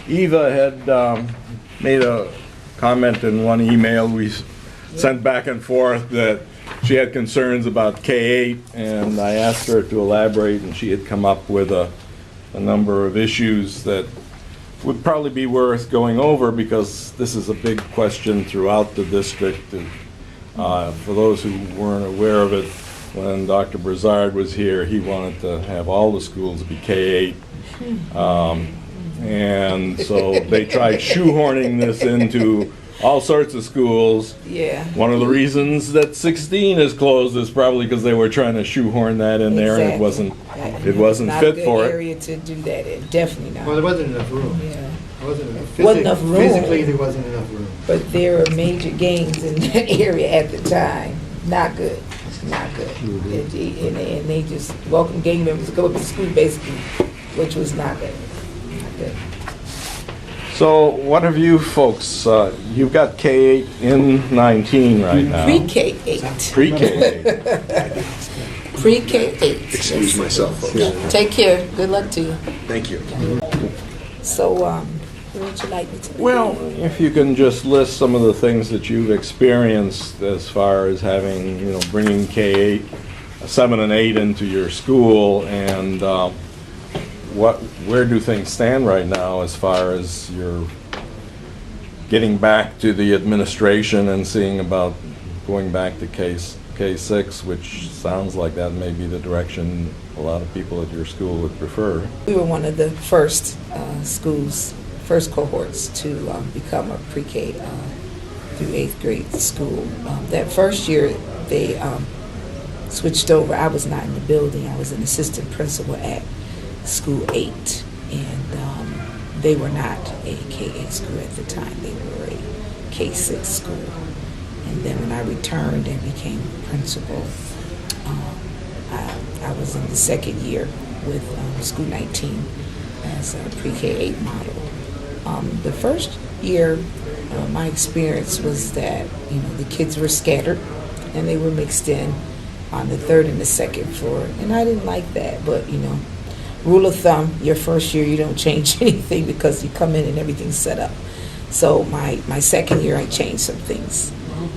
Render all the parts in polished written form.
Eva had made a comment in one email we sent back and forth that she had concerns about K-8, and I asked her to elaborate, and she had come up with a number of issues that would probably be worth going over, because this is a big question throughout the district. For those who weren't aware of it, when Dr. Brizard was here, he wanted to have all the schools be K-8. And so they tried shoehorning this into all sorts of schools. Yeah. One of the reasons that 16 is closed is probably because they were trying to shoehorn that in there, and it wasn't not fit a good for it. area to do that in. Definitely not. Well, there wasn't enough room. Yeah. Wasn't enough room. Physically, there wasn't enough room. But there were major gains in that area at the time. Not good. Not good. And they just welcomed gang members to go up to school, basically, which was not good. Not good. So what have you folks, you've got K-8 in 19 right now. Pre-K-8. Pre-K-8. Pre-K-8. Excuse myself, folks. Yeah. Take care. Good luck to you. Thank you. So, what would you like me to do? Well, if you can just list some of the things that you've experienced as far as having, bringing K-8, 7 and 8 into your school, and where do things stand right now as far as your getting back to the administration and seeing about going back to K6, which sounds like that may be the direction a lot of people at your school would prefer. We were one of the first first cohorts to become a pre-K through 8th grade school. That first year, they switched over. I was not in the building. I was an assistant principal at School 8, and they were not a K-8 school at the time. They were a K-6 school. And then when I returned and became principal, I was in the second year with School 19 as a pre-K-8 model. The first year, my experience was that, the kids were scattered and they were mixed in on the third and the second floor. And I didn't like that, but, rule of thumb, your first year you don't change anything because you come in and everything's set up. So my second year I changed some things.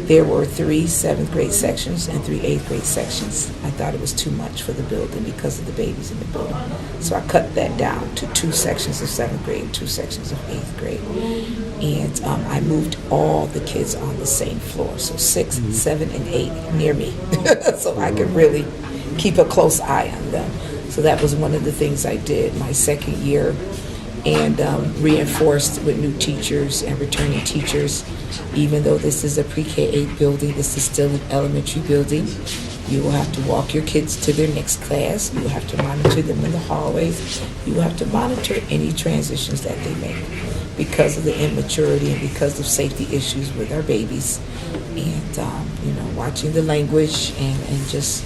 There were 3 7th grade sections and 3 8th grade sections. I thought it was too much for the building because of the babies in the building. So I cut that down to 2 sections of 7th grade and 2 sections of 8th grade. And I moved all the kids on the same floor. So 6, 7, and 8 near me. So I could really keep a close eye on them. So that was one of the things I did my second year, and reinforced with new teachers and returning teachers. Even though this is a pre-K-8 building, this is still an elementary building. You will have to walk your kids to their next class. You will have to monitor them in the hallways. You will have to monitor any transitions that they make because of the immaturity and because of safety issues with our babies. And, watching the language and just,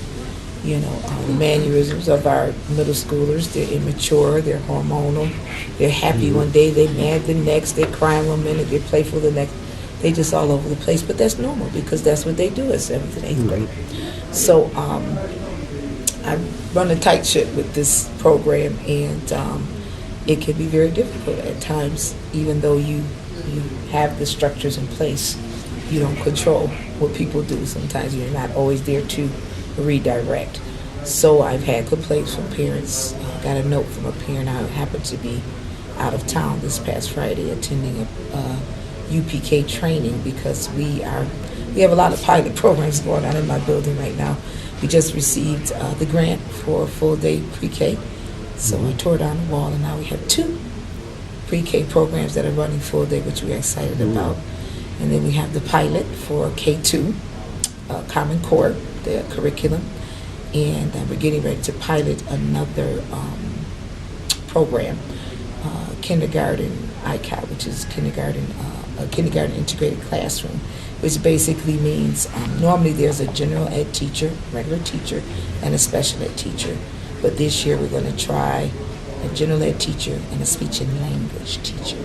the mannerisms of our middle schoolers. They're immature, they're hormonal, they're happy one day, they're mad the next, they're crying one minute, they're playful the next. They just all over the place, but that's normal because that's what they do at 7th and 8th grade. So I run a tight ship with this program, and it can be very difficult at times. Even though you have the structures in place, you don't control what people do. Sometimes you're not always there to redirect. So I've had complaints from parents. I got a note from a parent. I happened to be out of town this past Friday attending a UPK training because we have a lot of pilot programs going on in my building right now. We just received the grant for a full day pre-K. So I tore down the wall, and now we have 2 pre-K programs that are running full day, which we're excited about. And then we have the pilot for K2, Common Core, the curriculum. And we're getting ready to pilot another program, kindergarten ICAP, which is kindergarten integrated classroom, which basically means normally there's a general ed teacher, regular teacher, and a special ed teacher. But this year we're going to try a general ed teacher and a speech and language teacher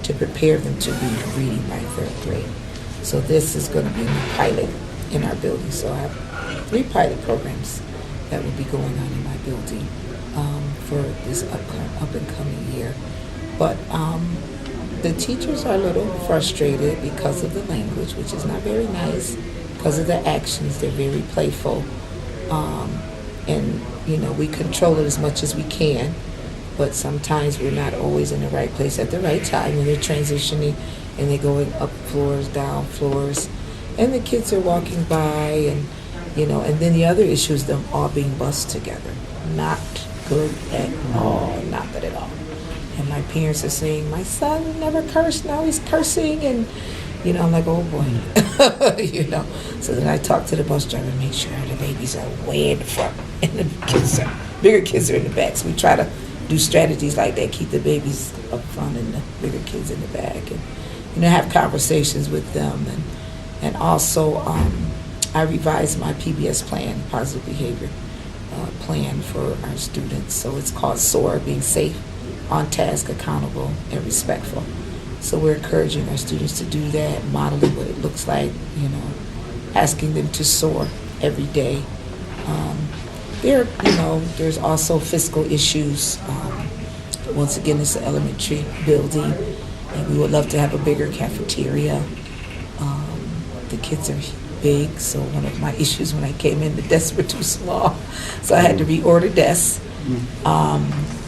to prepare them to read reading by 3rd grade. So this is going to be a pilot in our building. So I have 3 pilot programs that will be going on in my building for this up and coming year. But the teachers are a little frustrated because of the language, which is not very nice. Because of the actions, they're very playful. And, you know, we control it as much as we can. But sometimes we're not always in the right place at the right time when they're transitioning and they're going up floors, down floors. And the kids are walking by and, you know, and then the other issue is them all being bused together. Not good at all, not good at all. And my parents are saying, my son never cursed, now he's cursing. And, you know, I'm like, oh boy, you know. So then I talk to the bus driver, make sure the babies are way in the front and the bigger kids are in the back. So we try to do strategies like that, keep the babies up front and the bigger kids in the back. And, you know, have conversations with them. And also, I revised my PBS plan, positive behavior plan for our students. So it's called SOAR, being safe, on task, accountable, and respectful. So we're encouraging our students to do that, modeling what it looks like, you know, asking them to soar every day. There's also fiscal issues. Once again, it's an elementary building, and we would love to have a bigger cafeteria. The kids are big, so one of my issues when I came in, the desks were too small, so I had to reorder desks.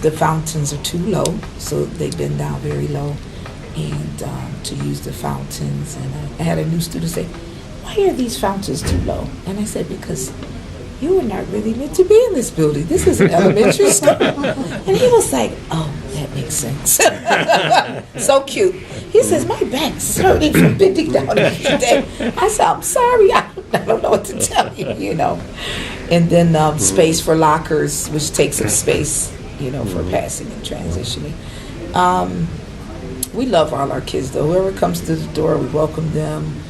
The fountains are too low, so they've been down very low, and to use the fountains. And I had a new student say, why are these fountains too low? And I said, because you are not really meant to be in this building. This is an elementary school. And he was like, oh, that makes sense. So cute. He says, my back's hurting from bending down every day. I said, I'm sorry. I don't know what to tell you, you know. And then space for lockers, which takes up space, you know, for passing and transitioning. We love all our kids, though. Whoever comes to the door, we welcome them.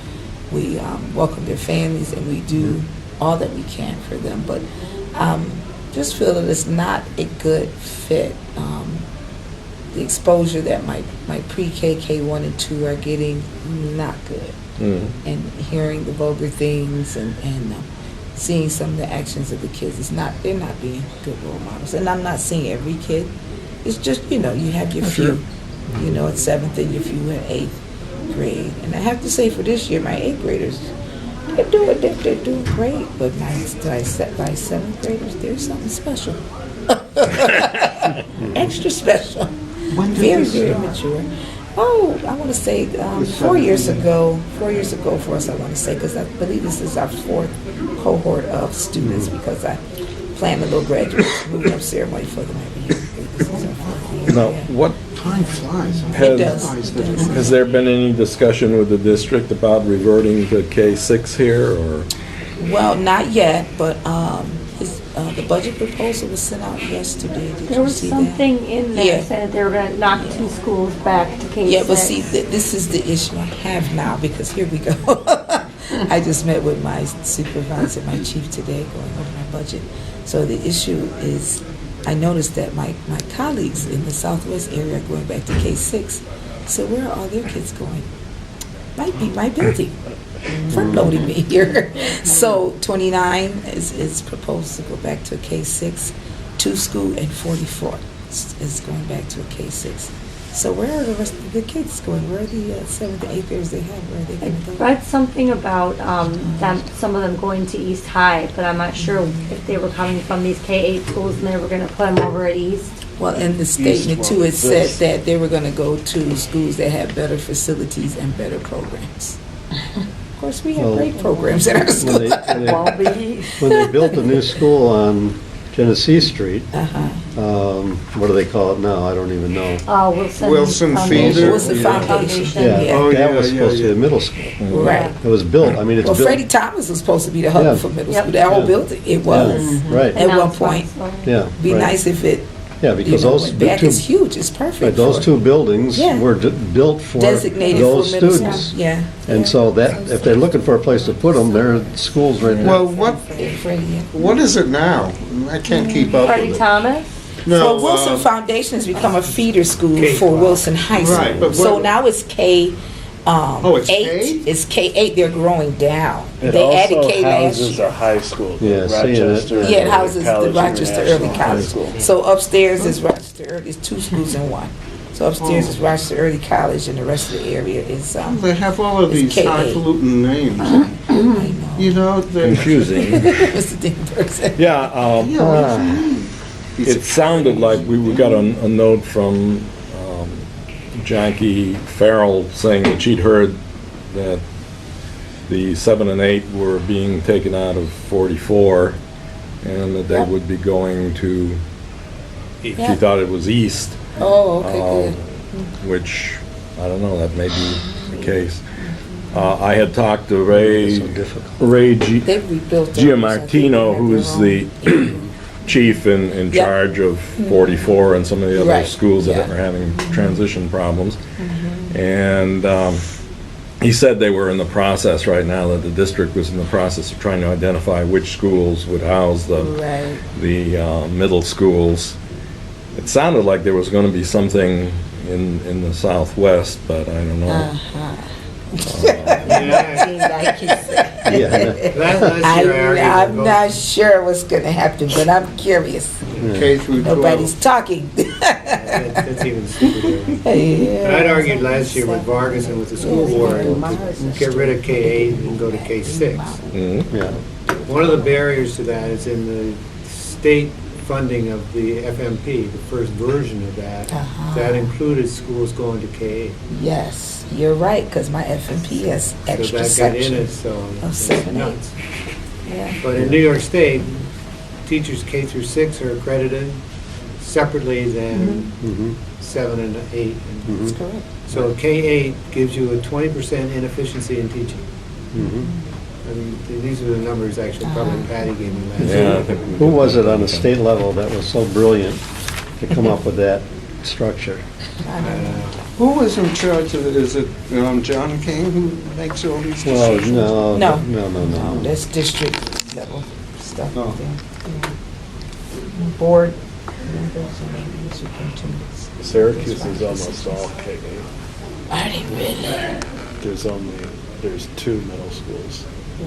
We welcome their families, and we do all that we can for them. But just feel that it's not a good fit. The exposure that my pre-K, K1 and 2 are getting, not good. And hearing the vulgar things and seeing some of the actions of the kids, they're not being good role models. And I'm not seeing every kid. It's just, you know, you have your few, you know, at 7th and your few in 8th grade. And I have to say, for this year, my 8th graders, they're doing great. But by 7th graders, there's something special. Extra special. Very, very mature. Oh, I want to say 4 years ago for us, I want to say, because I believe this is our 4th cohort of students, because I plan a little graduate moving up ceremony for them every year. This is our 4th year. Now, what Time flies. has there been any discussion with the district about reverting to K6 here, or? Well, not yet, but the budget proposal was sent out yesterday. Did There you was see something that? in there Yeah. said they were going to knock 2 schools back to K6. Yeah, but see, this is the issue I have now, because here we go. I just met with my supervisor, my chief today, going over my budget. So the issue is, I noticed that my colleagues in the Southwest area are going back to K6. So where are all their kids going? Might be my building. Front loading me here. So 29 is proposed to go back to a K6. 2 school and 44 is going back to a K6. So where are the rest of the kids going? Where are the 7th and 8th graders they have? Where are they going to go? I read something about some of them going to East High, but I'm not sure if they were coming from these K8 schools and they were going to put them over at East. Well, in the statement too, it said that they were going to go to schools that have better facilities and better programs. Of course, we have great programs at our school. When they built the new school on Genesee Street, what do they call it now? I don't even know. Wilson Feeder. Wilson Foundation. Yeah, Oh, that yeah, was supposed to be yeah. a middle school. Right. It was built, I mean, it's Well, built. Freddie Thomas was supposed to be the hub Yeah. for middle Yep. school. That whole Yeah. building, it was. Right, At one point. yeah. Be right. nice if it, Yeah, you because know, those went back. It's two, huge. It's perfect. right, those for- 2 buildings Yeah. were built for designated those for middle students. school. Yeah. And so that, if they're looking for a place to put them, there are schools right there. Well, what Freddie, yeah. what is it now? I can't keep up Freddie with it. Thomas? No, So Wilson Foundation has become a feeder school for Wilson High School. Right, but So what- now it's K. it's 8. K? It's K8. They're growing down. It They added also K last houses year. a high school, Yeah, seeing it. Rochester. Yeah, it houses the College Rochester International Early High College. School. So upstairs is Rochester Early. It's 2 schools in one. So upstairs is Rochester Early College, and the rest of the area is, They have all of It's these K-8. highfalutin names. I know. You know, they. Confusing. Mr. Dingberg. Yeah, Yeah, what does it mean? it sounded like we got a note from Jackie Farrell saying that she'd heard that the 7 and 8 were being taken out of 44 and that they would be going to, she Yeah. thought it was east, Oh, okay, good. which, I don't know, that may be the case. I had talked to Ray So difficult. They've rebuilt those. Giammartino, who is the chief in Yep. charge of 44 and some of the other Right, schools that yeah. are having transition problems. And he said they were in the process right now, that the district was in the process of trying to identify which schools would house Right. the middle schools. It sounded like there was going to be something in the southwest, but I don't know. Uh-huh. Yeah. Seems like he said. Yeah. Last year I argued I'm with not both. sure what's gonna happen, but I'm curious. K through 12. Nobody's talking. That's even stupider. Yeah. But I'd argued last year with Vargas and with the school board, to get rid of K-8 and go to K-6. Mhm. Yeah. One of the barriers to that is in the state funding of the FMP, the first version of that, Uh-huh. that included schools going to K-8. Yes, you're right, because my FMP has So extra that got in it, sections. so of it's 7, 8. nuts. Yeah. But in New York State, teachers K through 6 are accredited separately than Mhm. 7 and 8. That's correct. So K-8 gives you a 20% inefficiency in teaching. Mhm. I mean, these are the numbers actually probably Patty gave me last Yeah, I year. think we Who was it on the state level that was so brilliant to come up with that structure? I don't know. Who was in charge of it? Is it John King who makes all these Well, decisions? no, No. no, no, No, no. that's district level stuff. Oh. Yeah. Board members and superintendents. Syracuse is almost all K-8. Are they really? There's 2 middle schools.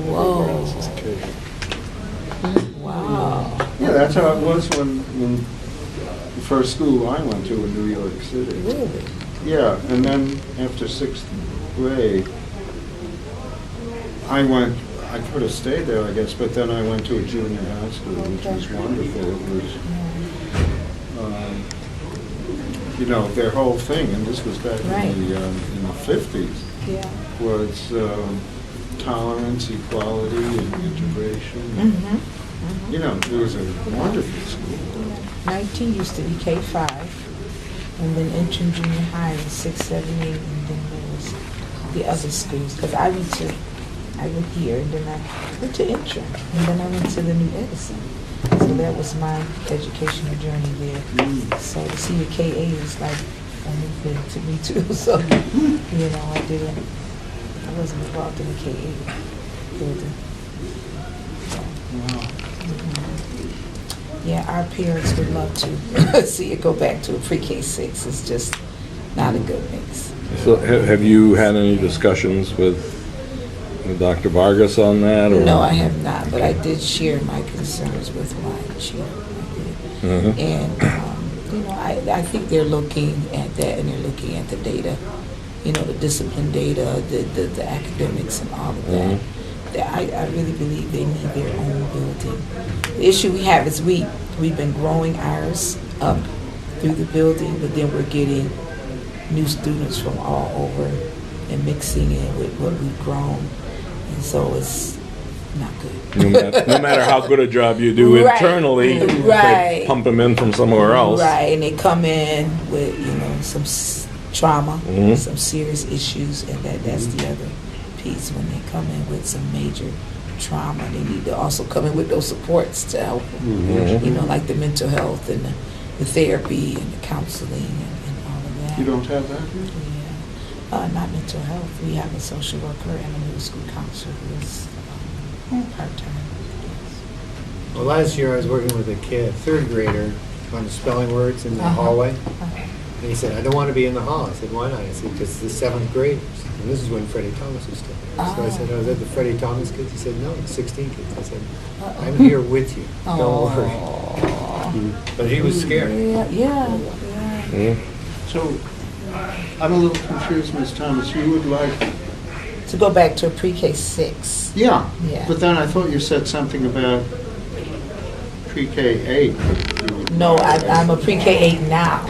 Whoa. Everywhere else is K-8. Wow. Yeah, that's how it was when the first school I went to in New York City. Really? Yeah, and then after 6th grade, I could have stayed there, I guess, but then I went to a junior high school, which was wonderful. It was, you know, their whole thing, and this was back Right. in the 50s, Yeah. was tolerance, equality, and integration. Mm-hmm. You know, it was a wonderful school. 19 used to be K-5, and then Intrim Junior High was 6, 7, 8, and then there was the other schools. Because I went here, and then I went to Intrim, and then I went to the New Edison. So that was my educational journey there. So to see a K-8 was like a new thing to me too. So, you know, I wasn't involved in the K-8 building. Yeah, our parents would love to see it go back to a pre-K-6. It's just not a good mix. So have you had any discussions with Dr. Vargas on that? Or? No, I have not, but I did share my concerns with my chief. I did. Mhm. And, you know, I think they're looking at that, and they're looking at the data, you know, the discipline data, the academics and all of that. I really believe they need their own building. The issue we have is we've been growing ours up through the building, but then we're getting new students from all over and mixing it with what we've grown. And so it's not good. No matter how good a job you do Right. internally, they Right. pump them in from somewhere else. Right, and they come in with, you know, some trauma, Mhm. some serious issues, and that's the other piece. When they come in with some major trauma, they need to also come in with those supports to help them. Mhm. You know, like the mental health and the therapy and the counseling and all of that. You don't have that here? Yeah. Not mental health. We have a social worker and a middle school counselor who is part-time. Well, last year I was working with a kid, 3rd grader, on the spelling words in the Uh-huh. hallway. And he said, I don't want to be in the hall. I said, why not? I said, because the 7th graders. And this is when Freddie Thomas was still there. So I said, oh, is that the Freddie Thomas kids? He said, no, it's 16 kids. I said, I'm here with you. Don't worry. Aw. But he was scared. Yeah. Mhm. So I'm a little confused, Ms. Thomas. You would like, To go back to a pre-K 6. yeah, Yeah. but then I thought you said something about pre-K 8. No, I'm a pre-K 8 now.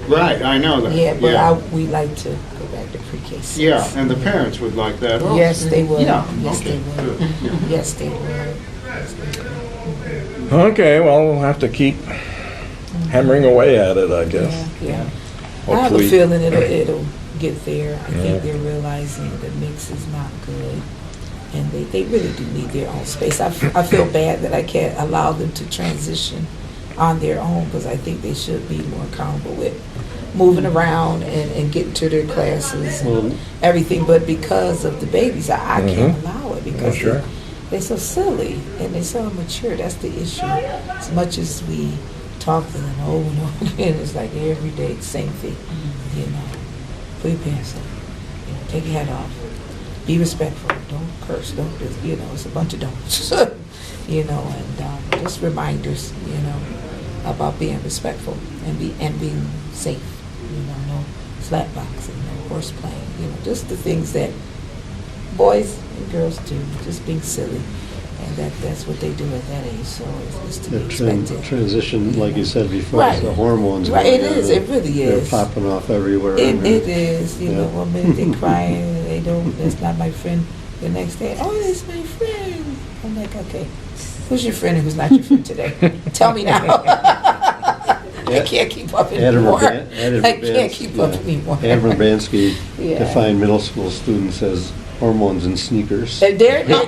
Right, I know that. Yeah, but we like to go back to pre-K 6. Yeah, and the parents would like that also. Yes, they would. Yeah, Yes, okay, they would. good, yeah. Yes, they would. Okay, well, we'll have to keep hammering away at it, I guess. Yeah. I have a Hopefully- feeling it'll get there. I Yeah. think they're realizing the mix is not good. And they really do need their own space. I feel bad that I can't allow them to transition on their own, because I think they should be more accountable with moving around and getting to their classes and Well, everything. But because of the babies, I can't Mhm. allow it Yeah, because sure. they're so silly and they're so immature. That's the issue. As much as we talk to them over and over again, it's like every day, the same thing. You know, put your pants on. You know, take your hat off. Be respectful. Don't curse. Don't just, you know, it's a bunch of don'ts. You know, and just reminders, you know, about being respectful and being safe. You know, no slap boxing, no horse playing. You know, just the things that boys and girls do, just being silly. And that's what they do at that age, so it's to be the expected. transition, like you said before, Right. the hormones. Right, it going on, is. It really They're is. popping off everywhere. It and, is, you know, Yeah. one minute they're crying, they don't, that's not my friend. The next day, oh, that's my friend. I'm like, okay, who's your friend and who's not your friend today? Tell me now. I can't keep up anymore. I can't keep up anymore. Adam Urbanski Yeah. defined middle school students as hormones and sneakers. And there, that's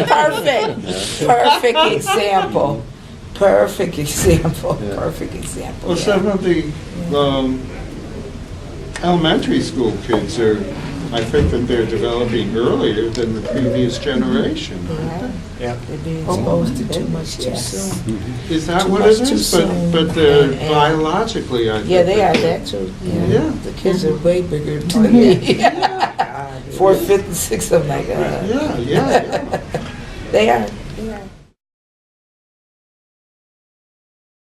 perfect. Perfect example. Perfect example. Yeah. Perfect example. Well, yeah. some of the elementary school kids are, I think that they're developing earlier than the previous generation. Yeah. Yeah. They're being exposed to too much too soon. Is that Too what much it too is? soon, But they're and- biologically, I think. Yeah, they are that too. Yeah. The kids are way bigger than me. Fourth, fifth, and sixth. I'm like, Yeah, yeah, yeah. They are.